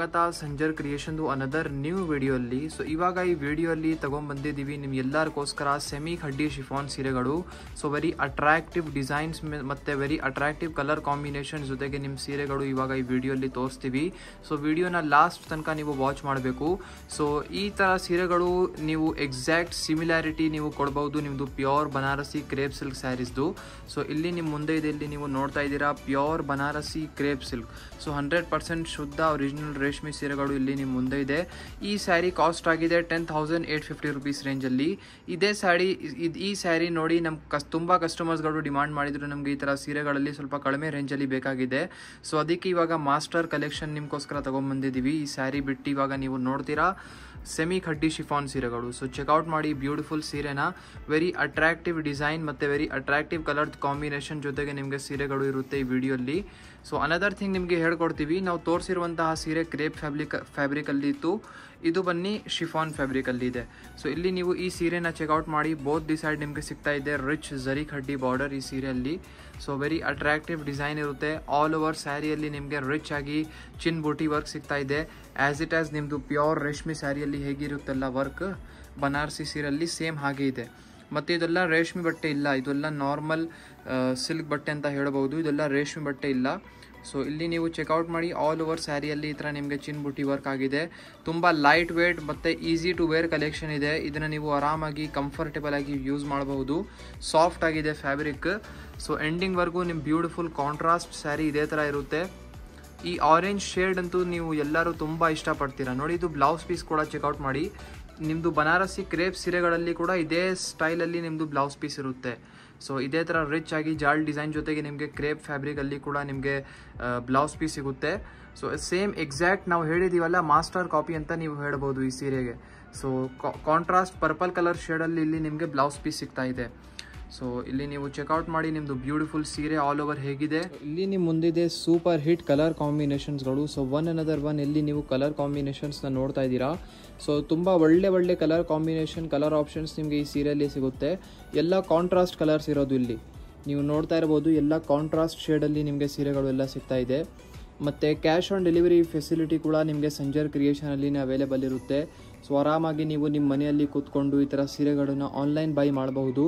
ಸ್ವಾಗತ Sanjar ಕ್ರಿಯೇಷನ್ದು another new ವಿಡಿಯೋಲ್ಲಿ. So ಇವಾಗ ಈ ವಿಡಿಯೋಲ್ಲಿ ತಗೊಂಡ್ಬಂದಿದ್ದೀವಿ ನಿಮ್ಗೆ ಎಲ್ಲರಿಗೋಸ್ಕರ ಸೆಮಿ ಖಡ್ಡಿ ಶಿಫಾನ್ ಸೀರೆಗಳು. ಸೊ ವೆರಿ ಅಟ್ರಾಕ್ಟಿವ್ ಡಿಸೈನ್ಸ್ ಮತ್ತು ವೆರಿ ಅಟ್ರಾಕ್ಟಿವ್ ಕಲರ್ ಕಾಂಬಿನೇಷನ್ ಜೊತೆಗೆ ನಿಮ್ಮ ಸೀರೆಗಳು ಇವಾಗ ಈ ವಿಡಿಯೋಲ್ಲಿ ತೋರಿಸ್ತೀವಿ. ಸೊ ವಿಡಿಯೋನ ಲಾಸ್ಟ್ ತನಕ ನೀವು ವಾಚ್ ಮಾಡಬೇಕು. ಸೊ ಈ ಥರ ಸೀರೆಗಳು ನೀವು ಎಕ್ಸಾಕ್ಟ್ ಸಿಮಿಲಾರಿಟಿ ನೀವು ಕೊಡ್ಬೋದು ನಿಮ್ಮದು ಪ್ಯೂರ್ ಬನಾರಸಿ ಕ್ರೇಪ್ ಸಿಲ್ಕ್ ಸ್ಯಾರೀಸ್ದು. ಸೊ ಇಲ್ಲಿ ನಿಮ್ಮ ಮುಂದೆ ಇದೆ, ಇಲ್ಲಿ ನೀವು ನೋಡ್ತಾ ಇದ್ದೀರಾ pure Banarasi crepe silk. So 100% ಶುದ್ಧ ಒರಿಜಿನಲ್ ರೇಷ್ಮೆ ಸೀರೆಗಳು ಇಲ್ಲಿ ನಿಮ್ಮ ಮುಂದೆ ಇದೆ. ಈ ಸ್ಯಾರಿ ಕಾಸ್ಟ್ ಆಗಿದೆ 10,850 ರುಪೀಸ್ ರೇಂಜಲ್ಲಿ. ಈ ಸ್ಯಾರಿ ನೋಡಿ ನಮ್ಮ ತುಂಬ ಕಸ್ಟಮರ್ಸ್ಗಳು ಡಿಮಾಂಡ್ ಮಾಡಿದ್ರು, ನಮಗೆ ಈ ಥರ ಸೀರೆಗಳಲ್ಲಿ ಸ್ವಲ್ಪ ಕಡಿಮೆ ರೇಂಜಲ್ಲಿ ಬೇಕಾಗಿದೆ. ಸೊ ಅದಕ್ಕೆ ಇವಾಗ ಮಾಸ್ಟರ್ ಕಲೆಕ್ಷನ್ ನಿಮ್ಗೋಸ್ಕರ ತೊಗೊಂಡ್ಬಂದಿದ್ದೀವಿ. ಈ ಸ್ಯಾರಿ ಬಿಟ್ಟು ಇವಾಗ ನೀವು ನೋಡ್ತೀರಾ ಸೆಮಿ ಖಡ್ಡಿ ಶಿಫಾನ್ ಸೀರೆಗಳು. ಸೊ ಚೆಕ್ಔಟ್ ಮಾಡಿ ಬ್ಯೂಟಿಫುಲ್ ಸೀರೆನ. ವೆರಿ ಅಟ್ರಾಕ್ಟಿವ್ ಡಿಸೈನ್ ಮತ್ತು ವೆರಿ ಅಟ್ರಾಕ್ಟಿವ್ ಕಲರ್ ಕಾಂಬಿನೇಷನ್ ಜೊತೆಗೆ ನಿಮಗೆ ಸೀರೆಗಳು ಇರುತ್ತೆ ಈ ವಿಡಿಯೋಲ್ಲಿ. ಸೊ ಅನದರ್ ಥಿಂಗ್ ನಿಮಗೆ ಹೇಳ್ಕೊಡ್ತೀವಿ, ನಾವು ತೋರಿಸಿರುವಂತಹ ಸೀರೆ ಕ್ರೇಪ್ ಫ್ಯಾಬ್ರಿಕಲ್ಲಿ ಇತ್ತು, ಇದು ಬನ್ನಿ ಶಿಫಾನ್ ಫ್ಯಾಬ್ರಿಕಲ್ಲಿ ಇದೆ. ಸೊ ಇಲ್ಲಿ ನೀವು ಈ ಸೀರೆನ ಚೆಕ್ಔಟ್ ಮಾಡಿ. ಬೋತ್ ದಿ ಸೈಡ್ ನಿಮಗೆ ಸಿಗ್ತಾ ಇದೆ ರಿಚ್ ಝರಿ ಖಡ್ಡಿ ಬಾರ್ಡರ್ ಈ ಸೀರೆಯಲ್ಲಿ. ಸೊ ವೆರಿ ಅಟ್ರಾಕ್ಟಿವ್ ಡಿಸೈನ್ ಇರುತ್ತೆ. ಆಲ್ ಓವರ್ ಸ್ಯಾರಿಯಲ್ಲಿ ನಿಮಗೆ ರಿಚ್ ಆಗಿ ಚಿನ್ ಬೂಟಿ ವರ್ಕ್ ಸಿಗ್ತಾ ಇದೆ. ಆ್ಯಸ್ ಇಟ್ ಆಸ್ ನಿಮ್ಮದು ಪ್ಯೂರ್ ರೇಷ್ಮೆ ಸ್ಯಾರಿಯಲ್ಲಿ ಹೇಗಿರುತ್ತಲ್ಲ ವರ್ಕ್ ಬನಾರಸಿ ಸೀರೆಯಲ್ಲಿ ಸೇಮ್ ಹಾಗೆ ಇದೆ. ಮತ್ತು ಇದೆಲ್ಲ ರೇಷ್ಮೆ ಬಟ್ಟೆ ಇಲ್ಲ, ಇದೆಲ್ಲ ನಾರ್ಮಲ್ ಸಿಲ್ಕ್ ಬಟ್ಟೆ ಅಂತ ಹೇಳ್ಬೋದು, ಇದೆಲ್ಲ ರೇಷ್ಮೆ ಬಟ್ಟೆ ಇಲ್ಲ. ಸೊ ಇಲ್ಲಿ ನೀವು ಚೆಕ್ಔಟ್ ಮಾಡಿ. ಆಲ್ ಓವರ್ ಸ್ಯಾರಿಯಲ್ಲಿ ಈ ಥರ ನಿಮಗೆ ಚಿನ್ ಬುಟಿ ವರ್ಕ್ ಆಗಿದೆ. ತುಂಬ ಲೈಟ್ ವೇಟ್ ಮತ್ತು ಈಸಿ ಟು ವೇರ್ ಕಲೆಕ್ಷನ್ ಇದೆ. ಇದನ್ನು ನೀವು ಆರಾಮಾಗಿ ಕಂಫರ್ಟೇಬಲ್ ಆಗಿ ಯೂಸ್ ಮಾಡಬಹುದು. ಸಾಫ್ಟ್ ಆಗಿದೆ ಫ್ಯಾಬ್ರಿಕ್. ಸೊ ಎಂಡಿಂಗ್ವರೆಗೂ ನಿಮ್ಮ ಬ್ಯೂಟಿಫುಲ್ ಕಾಂಟ್ರಾಸ್ಟ್ ಸ್ಯಾರಿ ಇದೇ ಥರ ಇರುತ್ತೆ. ಈ ಆರೆಂಜ್ ಶೇಡ್ ಅಂತೂ ನೀವು ಎಲ್ಲರೂ ತುಂಬ ಇಷ್ಟಪಡ್ತೀರಾ. ನೋಡಿ, ಇದು ಬ್ಲೌಸ್ ಪೀಸ್ ಕೂಡ ಚೆಕ್ಔಟ್ ಮಾಡಿ. ನಿಮ್ಮದು ಬನಾರಸಿ ಕ್ರೇಪ್ ಸೀರೆಗಳಲ್ಲಿ ಕೂಡ ಇದೇ ಸ್ಟೈಲಲ್ಲಿ ನಿಮ್ಮದು ಬ್ಲೌಸ್ ಪೀಸ್ ಇರುತ್ತೆ. ಸೊ ಇದೇ ಥರ ರಿಚ್ ಆಗಿ ಜಾಲ್ ಡಿಸೈನ್ ಜೊತೆಗೆ ನಿಮಗೆ ಕ್ರೇಪ್ ಫ್ಯಾಬ್ರಿಕಲ್ಲಿ ಕೂಡ ನಿಮಗೆ ಬ್ಲೌಸ್ ಪೀಸ್ ಸಿಗುತ್ತೆ. ಸೊ ಸೇಮ್ ಎಕ್ಸಾಕ್ಟ್ ನಾವು ಹೇಳಿದ್ದೀವಲ್ಲ ಮಾಸ್ಟರ್ ಕಾಪಿ ಅಂತ ನೀವು ಹೇಳ್ಬೋದು ಈ ಸೀರೆಗೆ. ಸೊ ಕಾಂಟ್ರಾಸ್ಟ್ ಪರ್ಪಲ್ ಕಲರ್ ಶೇಡಲ್ಲಿ ಇಲ್ಲಿ ನಿಮಗೆ ಬ್ಲೌಸ್ ಪೀಸ್ ಸಿಗ್ತಾ ಇದೆ. ಸೊ ಇಲ್ಲಿ ನೀವು ಚೆಕ್ಔಟ್ ಮಾಡಿ ನಿಮ್ಮದು ಬ್ಯೂಟಿಫುಲ್ ಸೀರೆ ಆಲ್ ಓವರ್ ಹೇಗಿದೆ. ಇಲ್ಲಿ ನಿಮ್ಮ ಮುಂದಿದೆ ಸೂಪರ್ ಹಿಟ್ ಕಲರ್ ಕಾಂಬಿನೇಷನ್ಸ್ಗಳು. ಸೊ ಒನ್ ಅನದರ್ ಒನ್ ಇಲ್ಲಿ ನೀವು ಕಲರ್ ಕಾಂಬಿನೇಷನ್ಸ್ನ ನೋಡ್ತಾ ಇದ್ದೀರಾ. ಸೊ ತುಂಬ ಒಳ್ಳೆ ಕಲರ್ ಕಾಂಬಿನೇಷನ್, ಕಲರ್ ಆಪ್ಷನ್ಸ್ ನಿಮಗೆ ಈ ಸೀರೆಯಲ್ಲಿ ಸಿಗುತ್ತೆ. ಎಲ್ಲ ಕಾಂಟ್ರಾಸ್ಟ್ ಕಲರ್ಸ್ ಇರೋದು ಇಲ್ಲಿ ನೀವು ನೋಡ್ತಾ ಇರ್ಬೋದು. ಎಲ್ಲ ಕಾಂಟ್ರಾಸ್ಟ್ ಶೇಡಲ್ಲಿ ನಿಮಗೆ ಸೀರೆಗಳು ಎಲ್ಲ ಸಿಗ್ತಾ ಇದೆ. ಮತ್ತು ಕ್ಯಾಶ್ ಆನ್ ಡೆಲಿವರಿ ಫೆಸಿಲಿಟಿ ಕೂಡ ನಿಮಗೆ ಸಂಜರ್ ಕ್ರಿಯೇಷನಲ್ಲಿನೇ ಅವೈಲೇಬಲ್ ಇರುತ್ತೆ. ಸೊ ಆರಾಮಾಗಿ ನೀವು ನಿಮ್ಮ ಮನೆಯಲ್ಲಿ ಕೂತ್ಕೊಂಡು ಈ ಥರ ಸೀರೆಗಳನ್ನು ಆನ್ಲೈನ್ ಬೈ ಮಾಡಬಹುದು.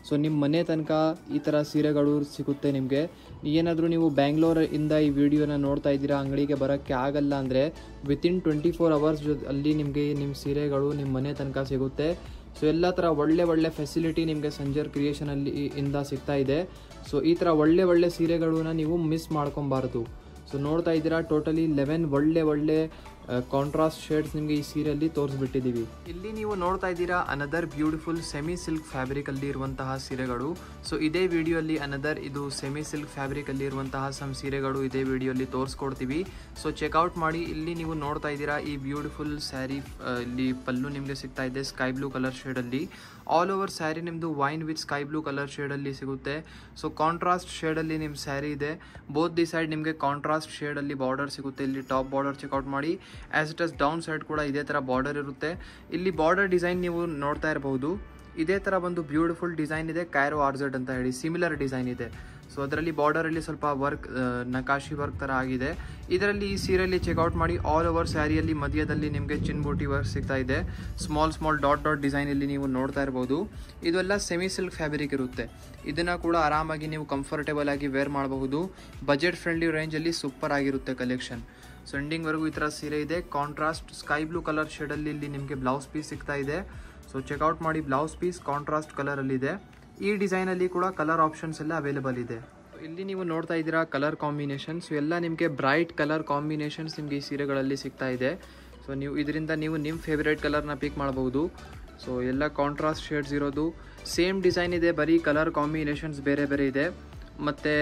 ಸೊ ನಿಮ್ಮ ಮನೆ ತನಕ ಈ ಥರ ಸೀರೆಗಳು ಸಿಗುತ್ತೆ ನಿಮಗೆ. ಏನಾದರೂ ನೀವು ಬ್ಯಾಂಗ್ಳೂರಿಂದ ಈ ವಿಡಿಯೋನ ನೋಡ್ತಾ ಇದ್ದೀರಾ, ಅಂಗಡಿಗೆ ಬರೋಕ್ಕೆ ಆಗಲ್ಲ ಅಂದರೆ ವಿತಿನ್ 24 ಅವರ್ಸ್ ಅಲ್ಲಿ ನಿಮಗೆ ನಿಮ್ಮ ಸೀರೆಗಳು ನಿಮ್ಮ ಮನೆ ತನಕ ಸಿಗುತ್ತೆ. ಸೊ ಎಲ್ಲ ಥರ ಒಳ್ಳೆ ಫೆಸಿಲಿಟಿ ನಿಮಗೆ ಸಂಜರ್ ಕ್ರಿಯೇಷನಲ್ಲಿ ಇಂದ ಸಿಗ್ತಾ ಇದೆ. ಸೊ ಈ ಥರ ಒಳ್ಳೆ ಸೀರೆಗಳನ್ನ ನೀವು ಮಿಸ್ ಮಾಡ್ಕೊಬಾರ್ದು. ಸೊ ನೋಡ್ತಾ ಇದ್ದೀರಾ ಟೋಟಲಿ 11 ಒಳ್ಳೆ ಕಾಂಟ್ರಾಸ್ಟ್ ಶೇಡ್ಸ್ ನಿಮಗೆ ಈ ಸೀರೆಯಲ್ಲಿ ತೋರಿಸ್ಬಿಟ್ಟಿದ್ದೀವಿ. ಇಲ್ಲಿ ನೀವು ನೋಡ್ತಾ ಇದ್ದೀರಾ ಅನದರ್ ಬ್ಯೂಟಿಫುಲ್ ಸೆಮಿ ಸಿಲ್ಕ್ ಫ್ಯಾಬ್ರಿಕಲ್ಲಿ ಇರುವಂತಹ ಸೀರೆಗಳು. ಸೊ ಇದೇ ವಿಡಿಯೋಲ್ಲಿ ಅನದರ್ ಇದು ಸೆಮಿ ಸಿಲ್ಕ್ ಫ್ಯಾಬ್ರಿಕಲ್ಲಿ ಇರುವಂತಹ ಸಮ್ ಸೀರೆಗಳು ಇದೇ ವಿಡಿಯೋಲ್ಲಿ ತೋರಿಸ್ಕೊಡ್ತೀವಿ. ಸೊ ಚೆಕ್ಔಟ್ ಮಾಡಿ. ಇಲ್ಲಿ ನೀವು ನೋಡ್ತಾ ಇದ್ದೀರಾ ಈ ಬ್ಯೂಟಿಫುಲ್ ಸ್ಯಾರಿ, ಇಲ್ಲಿ ಪಲ್ಲು ನಿಮಗೆ ಸಿಗ್ತಾ ಇದೆ ಸ್ಕೈ ಬ್ಲೂ ಕಲರ್ ಶೇಡಲ್ಲಿ. ಆಲ್ ಓವರ್ ಸ್ಯಾರಿ ನಿಮ್ಮದು wine with sky blue colour ಶೇಡಲ್ಲಿ ಸಿಗುತ್ತೆ. ಸೊ ಕಾಂಟ್ರಾಸ್ಟ್ ಶೇಡಲ್ಲಿ ನಿಮ್ಮ ಸ್ಯಾರಿ ಇದೆ. ಬೋತ್ ದಿ ಸೈಡ್ ನಿಮಗೆ ಕಾಂಟ್ರಾಸ್ಟ್ ಶೇಡಲ್ಲಿ ಬಾರ್ಡರ್ ಸಿಗುತ್ತೆ. ಇಲ್ಲಿ ಟಾಪ್ ಬಾರ್ಡರ್ ಚೆಕ್ಔಟ್ ಮಾಡಿ. As it as down side ಕೂಡ ಇದೇ ಥರ ಬಾರ್ಡರ್ ಇರುತ್ತೆ. ಇಲ್ಲಿ ಬಾರ್ಡರ್ ಡಿಸೈನ್ ನೀವು ನೋಡ್ತಾ ಇರಬಹುದು. ಇದೇ ಥರ ಒಂದು ಬ್ಯೂಟಿಫುಲ್ ಡಿಸೈನ್ ಇದೆ, ಕ್ಯಾರೋ ಆರ್ಜೆಡ್ ಅಂತ ಹೇಳಿ ಸಿಮಿಲರ್ ಡಿಸೈನ್ ಇದೆ. ಸೊ ಅದರಲ್ಲಿ ಬಾರ್ಡರಲ್ಲಿ ಸ್ವಲ್ಪ ವರ್ಕ್ ನಕಾಶಿ ವರ್ಕ್ ಥರ ಆಗಿದೆ. ಇದರಲ್ಲಿ ಈ ಸೀರೆಯಲ್ಲಿ ಚೆಕ್ಔಟ್ ಮಾಡಿ. ಆಲ್ ಓವರ್ ಸ್ಯಾರಿಯಲ್ಲಿ ಮಧ್ಯದಲ್ಲಿ ನಿಮಗೆ ಚಿನ್ ಬೂಟಿ ವರ್ಕ್ ಸಿಗ್ತಾ ಇದೆ. ಸ್ಮಾಲ್ ಡಾಟ್ ಡಿಸೈನ್ ಇಲ್ಲಿ ನೀವು ನೋಡ್ತಾ ಇರ್ಬೋದು. ಇದೆಲ್ಲ ಸೆಮಿ ಸಿಲ್ಕ್ ಫ್ಯಾಬ್ರಿಕ್ ಇರುತ್ತೆ. ಇದನ್ನು ಕೂಡ ಆರಾಮಾಗಿ ನೀವು ಕಂಫರ್ಟೇಬಲ್ ಆಗಿ ವೇರ್ ಮಾಡಬಹುದು. ಬಜೆಟ್ ಫ್ರೆಂಡ್ಲಿ ರೇಂಜಲ್ಲಿ ಸೂಪರ್ ಆಗಿರುತ್ತೆ ಕಲೆಕ್ಷನ್. ಸೊ ಎಂಡಿಂಗ್ವರೆಗೂ ಈ ಥರ ಸೀರೆ ಇದೆ. ಕಾಂಟ್ರಾಸ್ಟ್ ಸ್ಕೈ ಬ್ಲೂ ಕಲರ್ ಶೇಡಲ್ಲಿ ಇಲ್ಲಿ ನಿಮಗೆ ಬ್ಲೌಸ್ ಪೀಸ್ ಸಿಗ್ತಾ ಇದೆ. ಸೊ ಚೆಕ್ಔಟ್ ಮಾಡಿ. ಬ್ಲೌಸ್ ಪೀಸ್ ಕಾಂಟ್ರಾಸ್ಟ್ ಕಲರಲ್ಲಿದೆ. ಈ ಡಿಸೈನಲ್ಲಿ ಕೂಡ ಕಲರ್ ಆಪ್ಷನ್ಸ್ ಎಲ್ಲ ಅವೈಲೇಬಲ್ ಇದೆ. ಇಲ್ಲಿ ನೀವು ನೋಡ್ತಾ ಇದ್ದೀರಾ ಕಲರ್ ಕಾಂಬಿನೇಷನ್ಸ್ ಎಲ್ಲ ನಿಮಗೆ ಬ್ರೈಟ್ ಕಲರ್ ಕಾಂಬಿನೇಷನ್ಸ್ ನಿಮಗೆ ಈ ಸೀರೆಗಳಲ್ಲಿ ಸಿಗ್ತಾ ಇದೆ. ಸೊ ನೀವು ಇದರಿಂದ ನೀವು ನಿಮ್ಮ ಫೇವ್ರೇಟ್ ಕಲರ್ನ ಪಿಕ್ ಮಾಡಬಹುದು. ಸೊ ಎಲ್ಲ ಕಾಂಟ್ರಾಸ್ಟ್ ಶೇಡ್ಸ್ ಇರೋದು ಸೇಮ್ ಡಿಸೈನ್ ಇದೆ, ಬರೀ ಕಲರ್ ಕಾಂಬಿನೇಷನ್ಸ್ ಬೇರೆ ಇದೆ. ಮತ್ತು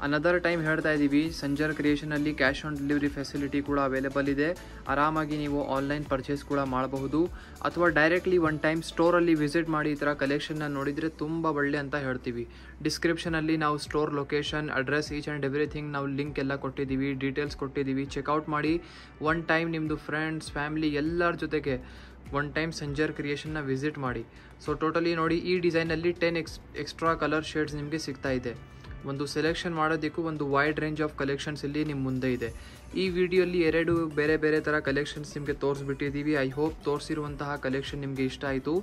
ಅನದರ್ ಟೈಮ್ ಹೇಳ್ತಾ ಇದ್ದೀವಿ, ಸಂಜರ್ ಕ್ರಿಯೇಷನಲ್ಲಿ ಕ್ಯಾಶ್ ಆನ್ ಡೆಲಿವರಿ ಫೆಸಿಲಿಟಿ ಕೂಡ ಅವೈಲೇಬಲ್ ಇದೆ. ಆರಾಮಾಗಿ ನೀವು ಆನ್ಲೈನ್ ಪರ್ಚೇಸ್ ಕೂಡ ಮಾಡಬಹುದು, ಅಥವಾ ಡೈರೆಕ್ಟ್ಲಿ ಒನ್ ಟೈಮ್ ಸ್ಟೋರಲ್ಲಿ ವಿಸಿಟ್ ಮಾಡಿ ಈ ಥರ ಕಲೆಕ್ಷನ್ನ ನೋಡಿದರೆ ತುಂಬ ಒಳ್ಳೆ ಅಂತ ಹೇಳ್ತೀವಿ. ಡಿಸ್ಕ್ರಿಪ್ಷನಲ್ಲಿ ನಾವು store location, address, each and everything ನಾವು ಲಿಂಕ್ ಎಲ್ಲ ಕೊಟ್ಟಿದ್ದೀವಿ, ಡೀಟೇಲ್ಸ್ ಕೊಟ್ಟಿದ್ದೀವಿ. ಚೆಕ್ಔಟ್ ಮಾಡಿ. ಒನ್ ಟೈಮ್ ನಿಮ್ಮದು ಫ್ರೆಂಡ್ಸ್, ಫ್ಯಾಮಿಲಿ ಎಲ್ಲರ ಜೊತೆಗೆ ಒನ್ ಟೈಮ್ ಸಂಜರ್ ಕ್ರಿಯೇಷನ್ನ ವಿಸಿಟ್ ಮಾಡಿ. ಸೊ ಟೋಟಲಿ ನೋಡಿ ಈ ಡಿಸೈನಲ್ಲಿ 10 ಎಕ್ಸ್ಟ್ರಾ ಕಲರ್ ಶೇಡ್ಸ್ ನಿಮಗೆ ಸಿಗ್ತಾ ಇದೆ. ಒಂದು ಸೆಲೆಕ್ಷನ್ ಮಾಡೋದಕ್ಕೂ ಒಂದು ವೈಡ್ ರೇಂಜ್ ಆಫ್ ಕಲೆಕ್ಷನ್ಸ್ ಇಲ್ಲಿ ನಿಮ್ಮ ಮುಂದೆ ಇದೆ. ಈ ವಿಡಿಯೋಲಿ 2 ಬೇರೆ ಬೇರೆ ಥರ ಕಲೆಕ್ಷನ್ಸ್ ನಿಮಗೆ ತೋರಿಸ್ಬಿಟ್ಟಿದ್ದೀವಿ. ಐ ಹೋಪ್ ತೋರಿಸಿರುವಂತಹ ಕಲೆಕ್ಷನ್ ನಿಮಗೆ ಇಷ್ಟ ಆಯಿತು.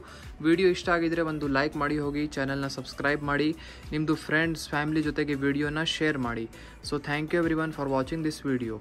ವಿಡಿಯೋ ಇಷ್ಟ ಆಗಿದ್ರೆ ಒಂದು ಲೈಕ್ ಮಾಡಿ ಹೋಗಿ, ಚಾನಲ್ನ ಸಬ್ಸ್ಕ್ರೈಬ್ ಮಾಡಿ, ನಿಮ್ಮದು ಫ್ರೆಂಡ್ಸ್ ಫ್ಯಾಮಿಲಿ ಜೊತೆಗೆ ವಿಡಿಯೋನ ಶೇರ್ ಮಾಡಿ. So thank you everyone for watching this video.